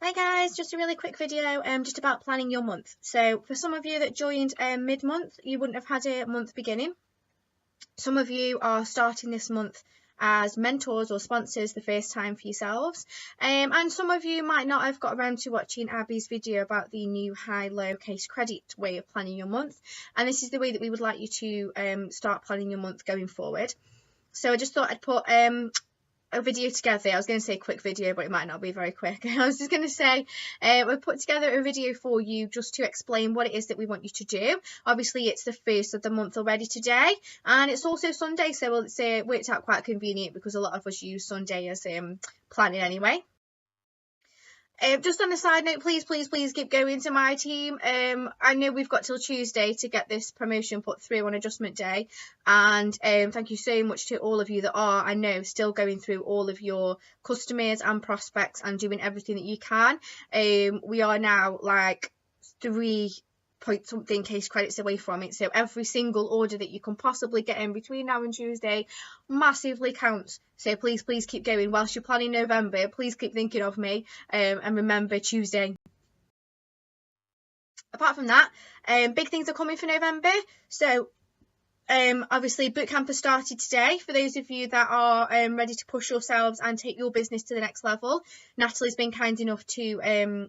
Hi guys, just a really quick video just about planning your month. So for some of you that joined mid-month, you wouldn't have had a month beginning. Some of you are starting this month as mentors or sponsors the first time for yourselves, and some of you might not have got around to watching Abby's video about the new high-low case credit way of planning your month, and this is the way that we would like you to start planning your month going forward. So I just thought I'd put a video together. I was going to say a quick video, but it might not be very quick. I was just going to say we've put together a video for you just to explain what it is that we want you to do. Obviously, it's the first of the month already today, and it's also Sunday, so it worked out quite convenient because a lot of us use Sunday as planning anyway. Just on a side note, please keep going to my team. I know we've got till Tuesday to get this promotion put through on adjustment day, and thank you so much to all of you that are, I know, still going through all of your customers and prospects and doing everything that you can. We are now like 3 point something case credits away from it, so every single order that you can possibly get in between now and Tuesday massively counts. So please keep going. Whilst you're planning November, please keep thinking of me, and remember Tuesday. Apart from that, big things are coming for November. So obviously bootcamp has started today. For those of you that are ready to push yourselves and take your business to the next level, Natalie's been kind enough to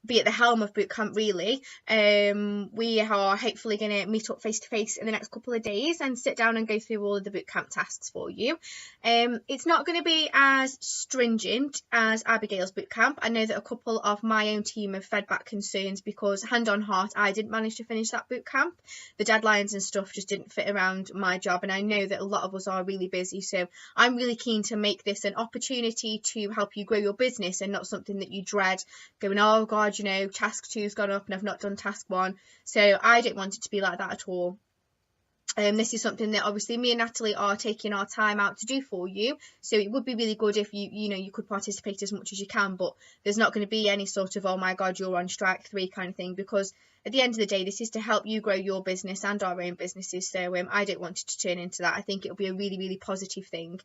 be at the helm of bootcamp really. We are hopefully going to meet up face to face in the next couple of days and sit down and go through all of the bootcamp tasks for you. It's not going to be as stringent as Abigail's bootcamp. I know that a couple of my own team have fed back concerns because, hand on heart, I didn't manage to finish that bootcamp. The deadlines and stuff just didn't fit around my job, and I know that a lot of us are really busy, so I'm really keen to make this an opportunity to help you grow your business and not something that you dread going, oh god, you know, task 2's gone up and I've not done task 1. So I don't want it to be like that at all. This is something that obviously me and Natalie are taking our time out to do for you, so it would be really good if you could participate as much as you can, but there's not going to be any sort of, oh my god, you're on strike 3 kind of thing, because at the end of the day, this is to help you grow your business and our own businesses. So I don't want it to turn into that. I think it'll be a really positive thing.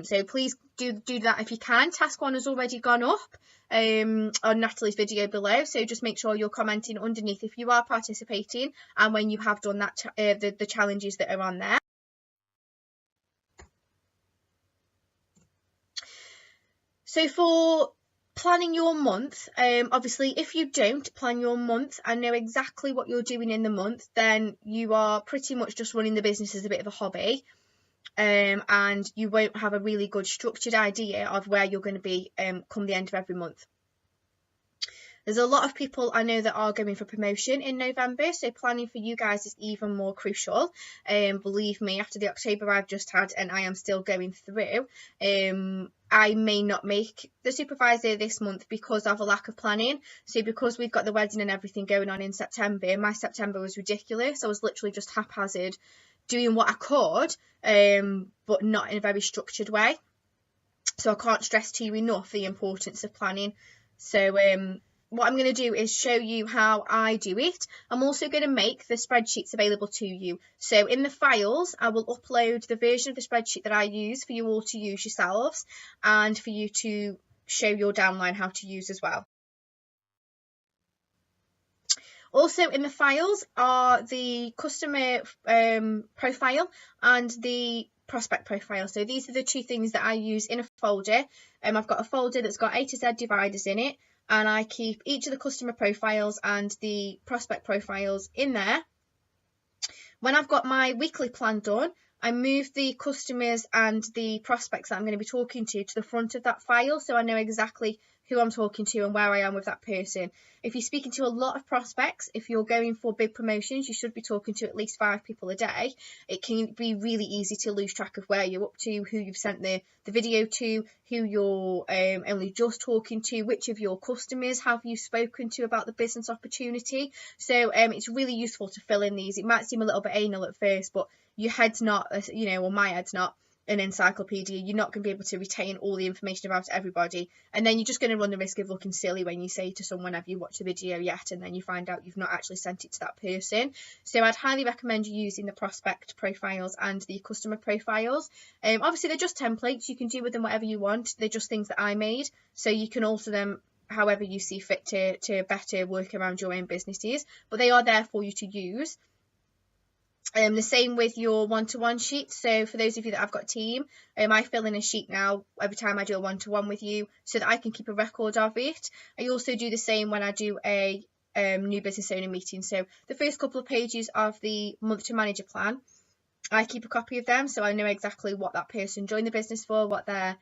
So please do that if you can. Task 1 has already gone up on Natalie's video below, so just make sure you're commenting underneath if you are participating and when you have done that the challenges that are on there. So for planning your month, obviously if you don't plan your month and know exactly what you're doing in the month, then you are pretty much just running the business as a bit of a hobby, and you won't have a really good structured idea of where you're going to be come the end of every month. There's a lot of people I know that are going for promotion in November, so planning for you guys is even more crucial. Believe me, after the October I've just had and I am still going through, I may not make the supervisor this month because of a lack of planning. So because we've got the wedding and everything going on in September, my September was ridiculous. I was literally just haphazard doing what I could, but not in a very structured way. So I can't stress to you enough the importance of planning. So what I'm going to do is show you how I do it. I'm also going to make the spreadsheets available to you. So in the files, I will upload the version of the spreadsheet that I use for you all to use yourselves and for you to show your downline how to use as well. Also in the files are the customer profile and the prospect profile. So these are the 2 things that I use in a folder. I've got a folder that's got A to Z dividers in it, and I keep each of the customer profiles and the prospect profiles in there. When I've got my weekly plan done, I move the customers and the prospects that I'm going to be talking to the front of that file, so I know exactly who I'm talking to and where I am with that person. If you're speaking to a lot of prospects, if you're going for big promotions, you should be talking to at least 5 people a day. It can be really easy to lose track of where you're up to, who you've sent the video to, who you're only just talking to, which of your customers have you spoken to about the business opportunity. So it's really useful to fill in these. It might seem a little bit anal at first, but your head's not, or my head's not an encyclopedia. You're not going to be able to retain all the information about everybody, and then you're just going to run the risk of looking silly when you say to someone, have you watched the video yet, and then you find out you've not actually sent it to that person. So I'd highly recommend you using the prospect profiles and the customer profiles. Obviously they're just templates, you can do with them whatever you want. They're just things that I made, so you can alter them however you see fit to better work around your own businesses, but they are there for you to use. The same with your one-to-one sheet. So for those of you that have got a team, I fill in a sheet now every time I do a one-to-one with you so that I can keep a record of it. I also do the same when I do a new business owner meeting. So the first couple of pages of the month to manager plan, I keep a copy of them so I know exactly what that person joined the business for, what their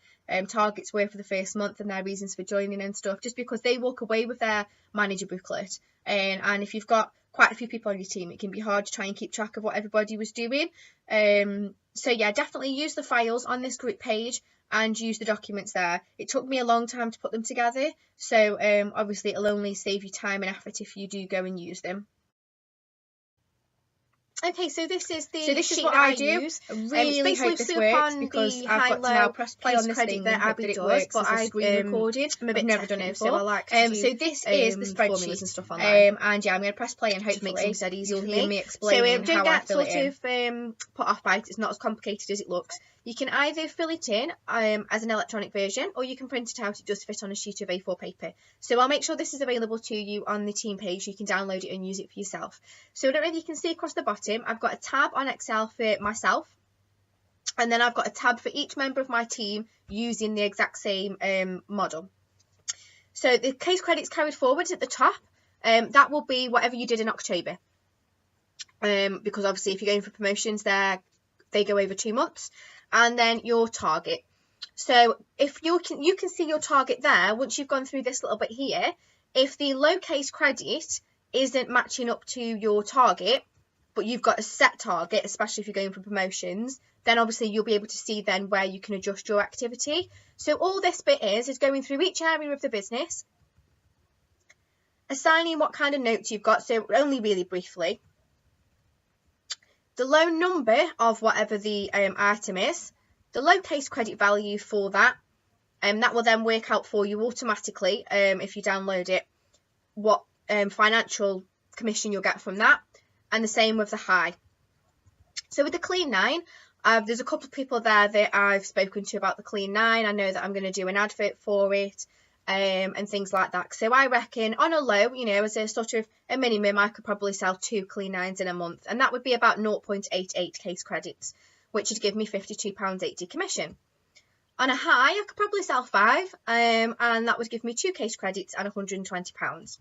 targets were for the first month and their reasons for joining and stuff, just because they walk away with their manager booklet. And if you've got quite a few people on your team, it can be hard to try and keep track of what everybody was doing. So yeah, definitely use the files on this group page and use the documents there. It took me a long time to put them together, so obviously it'll only save you time and effort if you do go and use them. Okay, so this is what I use. I really hope this works because I've got to now press play on this thing and hope that it works. But I screen recorded. I've never done it before. So I like to do, so this is the spreadsheet and stuff online. And yeah, I'm going to press play and hopefully you'll hear me explaining how I fill it in. So don't get sort of put off by it. It's not as complicated as it looks. You can either fill it in as an electronic version, or you can print it out. It does fit on a sheet of A4 paper. So I'll make sure this is available to you on the team page. You can download it and use it for yourself. So I don't know if you can see across the bottom, I've got a tab on Excel for myself. And then I've got a tab for each member of my team using the exact same model. So the case credits carried forward at the top, that will be whatever you did in October. Because obviously if you're going for promotions, they go over 2 months. And then your target. So if you can see your target there once you've gone through this little bit here. If the low case credit isn't matching up to your target, but you've got a set target, especially if you're going for promotions, then obviously you'll be able to see then where you can adjust your activity. So all this bit is going through each area of the business, assigning what kind of notes you've got, so only really briefly. The low number of whatever the item is, the low case credit value for that, that will then work out for you automatically if you download it, what financial commission you'll get from that, and the same with the high. So with the Clean 9, there's a couple of people there that I've spoken to about the Clean 9. I know that I'm going to do an advert for it. And things like that. So I reckon on a low, as a sort of a minimum, I could probably sell 2 Clean 9s in a month, and that would be about 0.88 case credits, which would give me £52.80 commission. On a high, I could probably sell 5, and that would give me 2 case credits and £120.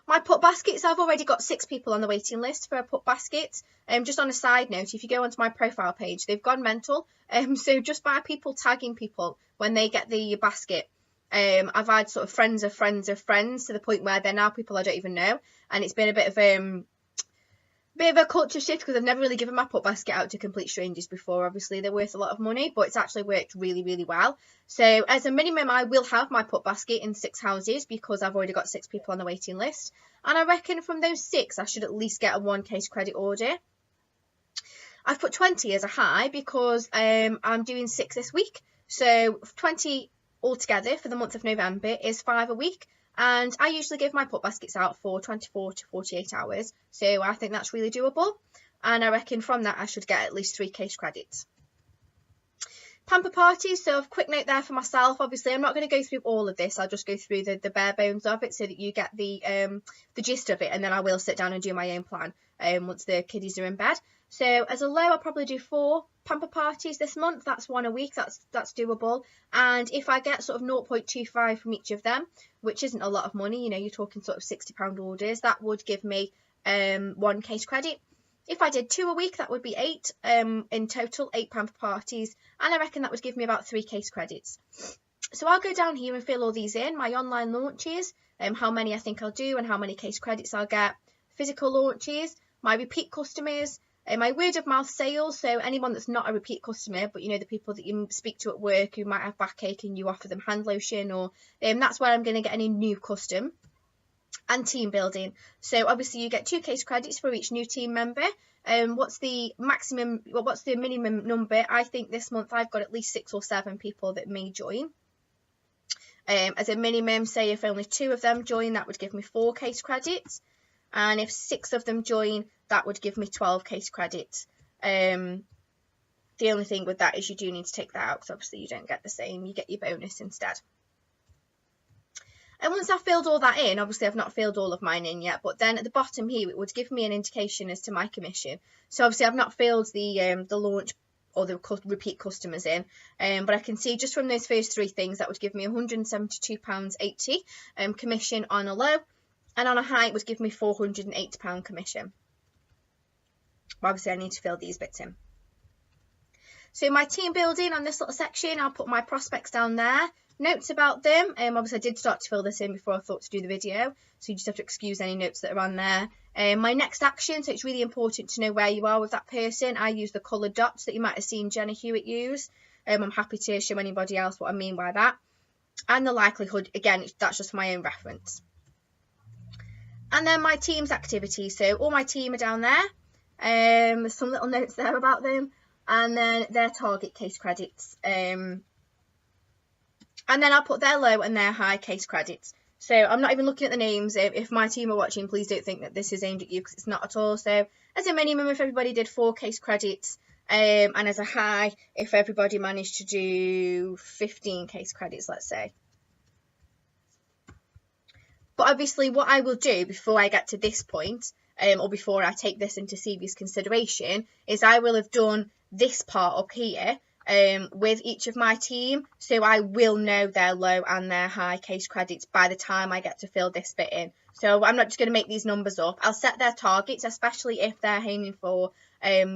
My put baskets, I've already got 6 people on the waiting list for a put basket. Just on a side note, if you go onto my profile page, they've gone mental. So just by people tagging people when they get the basket, I've had sort of friends of friends of friends to the point where they're now people I don't even know, and it's been a bit of a culture shift because I've never really given my put basket out to complete strangers before. Obviously they're worth a lot of money, but it's actually worked really, really well. So as a minimum, I will have my put basket in 6 houses because I've already got 6 people on the waiting list, and I reckon from those 6 I should at least get a 1 case credit order. I've put 20 as a high because I'm doing 6 this week, so 20 altogether for the month of November is 5 a week, and I usually give my put baskets out for 24 to 48 hours, so I think that's really doable, and I reckon from that I should get at least 3 case credits. Pamper parties, so a quick note there for myself. Obviously I'm not going to go through all of this, I'll just go through the bare bones of it so that you get the gist of it, and then I will sit down and do my own plan once the kiddies are in bed. So as a low, I'll probably do 4 pamper parties this month. That's 1 a week. That's doable. And if I get sort of 0.25 from each of them, which isn't a lot of money, you're talking sort of £60 orders, that would give me 1 case credit. If I did 2 a week, that would be 8 in total, 8 pamper parties, and I reckon that would give me about 3 case credits. So I'll go down here and fill all these in, my online launches, how many I think I'll do and how many case credits I'll get, physical launches, my repeat customers, my word of mouth sales, so anyone that's not a repeat customer, but the people that you speak to at work who might have backache and you offer them hand lotion, or that's where I'm going to get any new custom. And team building, so obviously you get 2 case credits for each new team member. What's the minimum number? I think this month I've got at least 6 or 7 people that may join. As a minimum, say if only 2 of them join, that would give me 4 case credits, and if 6 of them join, that would give me 12 case credits. The only thing with that is you do need to take that out because obviously you don't get the same, you get your bonus instead. And once I've filled all that in, obviously I've not filled all of mine in yet, but then at the bottom here it would give me an indication as to my commission. So obviously I've not filled the launch or the repeat customers in, but I can see just from those first three things that would give me £172.80 commission on a low, and on a high it would give me £480 commission. Obviously I need to fill these bits in. So my team building on this little section, I'll put my prospects down there. Notes about them, obviously I did start to fill this in before I thought to do the video, so you just have to excuse any notes that are on there. My next action, so it's really important to know where you are with that person. I use the coloured dots that you might have seen Jenna Hewitt use. I'm happy to show anybody else what I mean by that. And the likelihood, again, that's just for my own reference. And then my team's activities, so all my team are down there. There's some little notes there about them, and then their target case credits. And then I'll put their low and their high case credits. So I'm not even looking at the names. If my team are watching, please don't think that this is aimed at you, because it's not at all. So as a minimum, if everybody did 4 case credits, and as a high, if everybody managed to do 15 case credits, let's say. But obviously what I will do before I get to this point, or before I take this into serious consideration, is I will have done this part up here with each of my team, so I will know their low and their high case credits by the time I get to fill this bit in. So I'm not just going to make these numbers up. I'll set their targets, especially if they're aiming for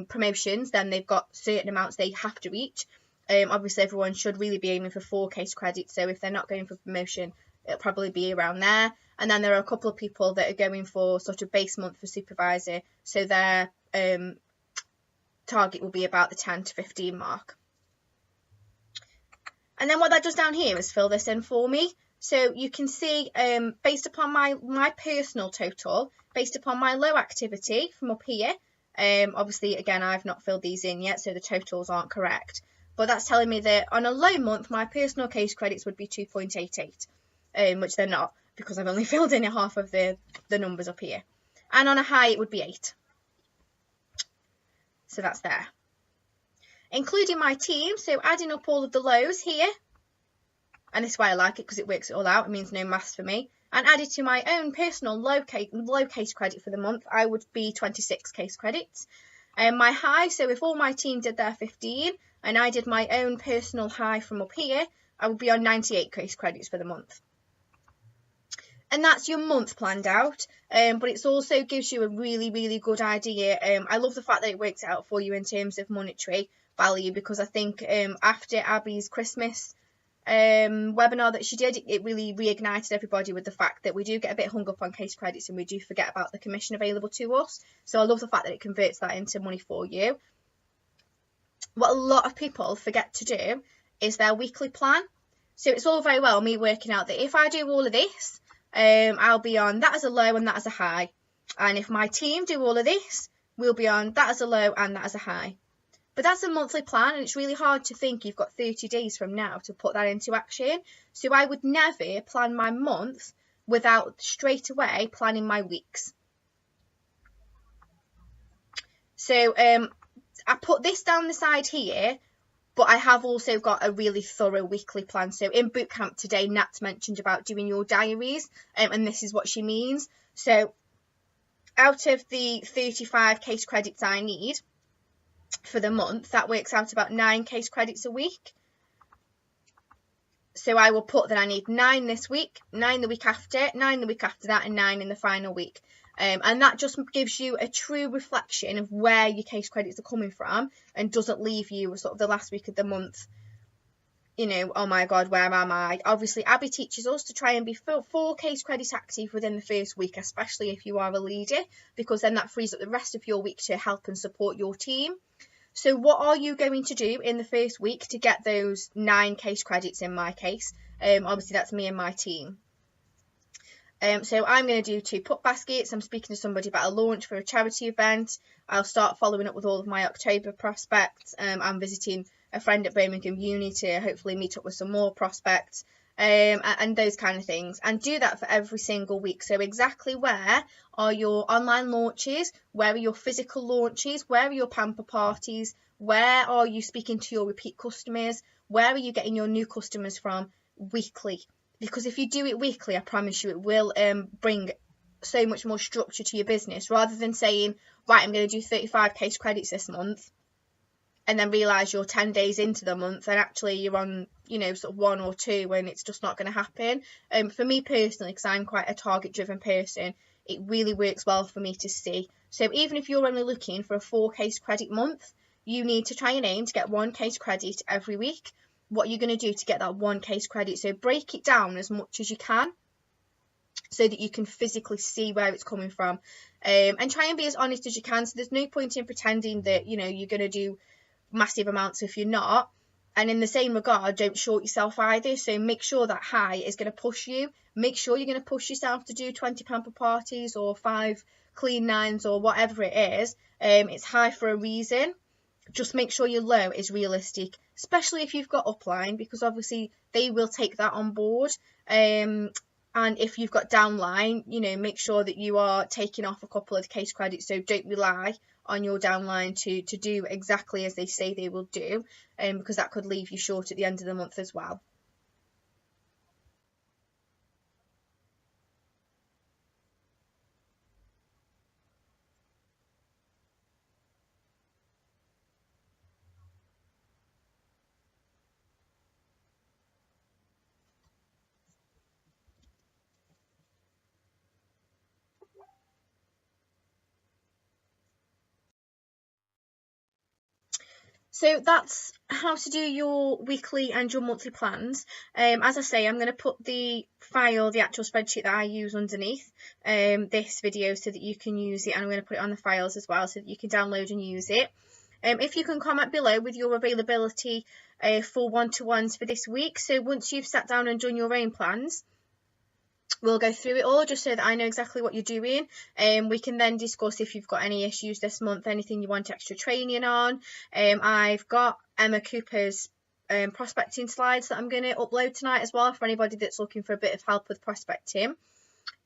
promotions, then they've got certain amounts they have to reach. Obviously everyone should really be aiming for 4 case credits, so if they're not going for promotion, it'll probably be around there. And then there are a couple of people that are going for sort of base month for supervisor, so their target will be about the 10 to 15 mark. And then what that does down here is fill this in for me. So you can see, based upon my personal total, based upon my low activity from up here, obviously, again, I've not filled these in yet, so the totals aren't correct. But that's telling me that on a low month, my personal case credits would be 2.88, which they're not, because I've only filled in half of the numbers up here. And on a high, it would be 8. So that's there. Including my team, so adding up all of the lows here, and this is why I like it, because it works it all out, it means no maths for me, and added to my own personal low case credit for the month, I would be 26 case credits. My high, so if all my team did their 15, and I did my own personal high from up here, I would be on 98 case credits for the month. And that's your month planned out, but it also gives you a really, really good idea. I love the fact that it works out for you in terms of monetary value, because I think after Abby's Christmas webinar that she did, it really reignited everybody with the fact that we do get a bit hung up on case credits and we do forget about the commission available to us. So I love the fact that it converts that into money for you. What a lot of people forget to do is their weekly plan. So it's all very well me working out that if I do all of this, I'll be on that as a low and that as a high. And if my team do all of this, we'll be on that as a low and that as a high. But that's a monthly plan, and it's really hard to think you've got 30 days from now to put that into action. So I would never plan my month without straight away planning my weeks. So I put this down the side here, but I have also got a really thorough weekly plan. So in bootcamp today, Nat's mentioned about doing your diaries, and this is what she means. So out of the 35 case credits I need for the month, that works out about 9 case credits a week. So I will put that I need 9 this week, 9 the week after, 9 the week after that, and 9 in the final week. And that just gives you a true reflection of where your case credits are coming from, and doesn't leave you sort of the last week of the month, you know, oh my God, where am I? Obviously, Abby teaches us to try and be 4 case credits active within the first week, especially if you are a leader, because then that frees up the rest of your week to help and support your team. So what are you going to do in the first week to get those 9 case credits in my case? Obviously, that's me and my team. So I'm going to do 2 put baskets. I'm speaking to somebody about a launch for a charity event. I'll start following up with all of my October prospects. I'm visiting a friend at Birmingham Uni to hopefully meet up with some more prospects, and those kind of things, and do that for every single week. So exactly where are your online launches, where are your physical launches, where are your pamper parties, where are you speaking to your repeat customers, where are you getting your new customers from weekly, because if you do it weekly, I promise you it will bring so much more structure to your business, rather than saying, right, I'm going to do 35 case credits this month, and then realise you're 10 days into the month and actually you're on, sort of 1 or 2, and it's just not going to happen. For me personally, because I'm quite a target driven person, it really works well for me to see. So even if you're only looking for a 4 case credit month, you need to try and aim to get 1 case credit every week. What you're going to do to get that 1 case credit, so break it down as much as you can so that you can physically see where it's coming from, and try and be as honest as you can. So there's no point in pretending that you're going to do massive amounts if you're not. And in the same regard, don't short yourself either. So make sure that high is going to push you. Make sure you're going to push yourself to do 20 pamper parties or 5 clean 9s or whatever it is. It's high for a reason. Just make sure your low is realistic, especially if you've got upline, because obviously they will take that on board. And if you've got downline, make sure that you are taking off a couple of case credits. So don't rely on your downline to do exactly as they say they will do, because that could leave you short at the end of the month as well. So that's how to do your weekly and your monthly plans. As I say, I'm going to put the file, the actual spreadsheet that I use underneath this video so that you can use it, and I'm going to put it on the files as well so that you can download and use it. If you can comment below with your availability for one-to-ones for this week. So once you've sat down and done your own plans, we'll go through it all just so that I know exactly what you're doing. We can then discuss if you've got any issues this month, anything you want extra training on. I've got Emma Cooper's prospecting slides that I'm going to upload tonight as well for anybody that's looking for a bit of help with prospecting.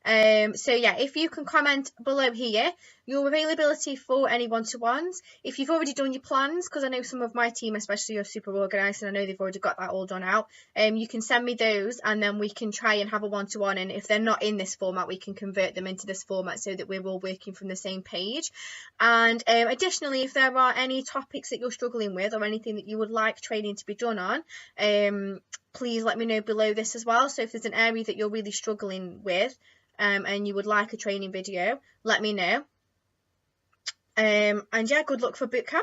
So yeah, if you can comment below here your availability for any one-to-ones, if you've already done your plans, because I know some of my team especially are super organised and I know they've already got that all done out, you can send me those and then we can try and have a one-to-one, and if they're not in this format we can convert them into this format so that we're all working from the same page. And additionally, if there are any topics that you're struggling with or anything that you would like training to be done on, please let me know below this as well. So if there's an area that you're really struggling with, and you would like a training video, let me know. And yeah, good luck for bootcamp.